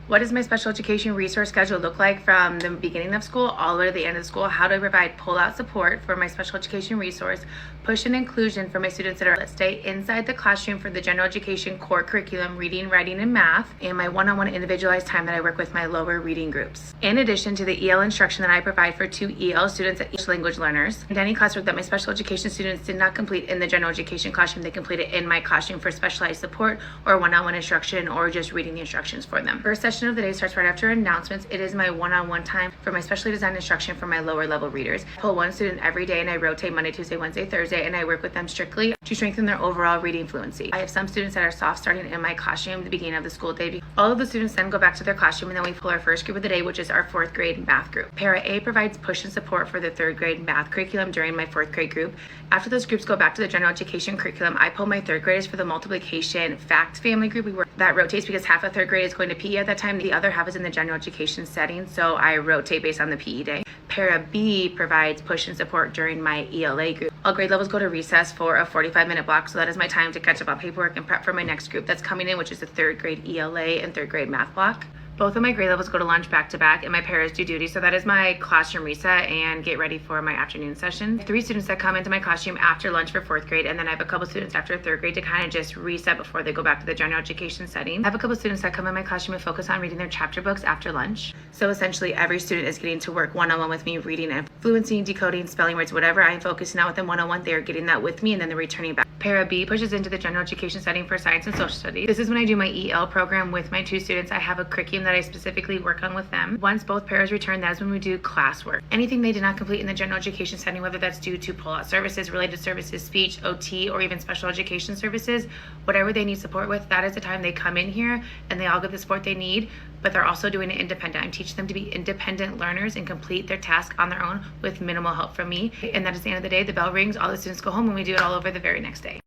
What does my special education resource schedule look like from the beginning of school all the way to the end of school? How do I provide pull-out support for my special education resource, push and inclusion for my students that are stay inside the classroom for the general education core curriculum, reading, writing, and math, and my one-on-one individualized time that I work with my lower reading groups. In addition to the EL instruction that I provide for 2 EL students at each language learners, and any classwork that my special education students did not complete in the general education classroom, they complete it in my classroom for specialized support or one-on-one instruction or just reading the instructions for them. First session of the day starts right after announcements. It is my one-on-one time for my specially designed instruction for my lower level readers. I pull one student every day and I rotate Monday, Tuesday, Wednesday, Thursday, and I work with them strictly to strengthen their overall reading fluency. I have some students that are soft starting in my classroom at the beginning of the school day. All of the students then go back to their classroom, and then we pull our first group of the day, which is our 4th grade math group. Para A provides push and support for the 3rd grade math curriculum during my 4th grade group. After those groups go back to the general education curriculum, I pull my 3rd graders for the multiplication fact family group. That rotates because half of 3rd grade is going to PE at that time. The other half is in the general education setting, so I rotate based on the PE day. Para B provides push and support during my ELA group. All grade levels go to recess for a 45-minute block, so that is my time to catch up on paperwork and prep for my next group that's coming in, which is the 3rd grade ELA and 3rd grade math block. Both of my grade levels go to lunch back to back, and my paras do duty, so that is my classroom reset and get ready for my afternoon session. 3 students that come into my classroom after lunch for 4th grade, and then I have a couple students after 3rd grade to kind of just reset before they go back to the general education setting. I have a couple students that come in my classroom and focus on reading their chapter books after lunch. So essentially every student is getting to work one-on-one with me, reading and fluency, decoding, spelling words, whatever I'm focusing on with them one-on-one, they are getting that with me, and then they're returning back. Para B pushes into the general education setting for science and social studies. This is when I do my EL program with my 2 students. I have a curriculum that I specifically work on with them. Once both paras return, that is when we do classwork. Anything they did not complete in the general education setting, whether that's due to pull-out services, related services, speech, OT, or even special education services, whatever they need support with, that is the time they come in here and they all get the support they need, but they're also doing it independent. I'm teaching them to be independent learners and complete their task on their own with minimal help from me. And that is the end of the day. The bell rings, all the students go home, and we do it all over the very next day.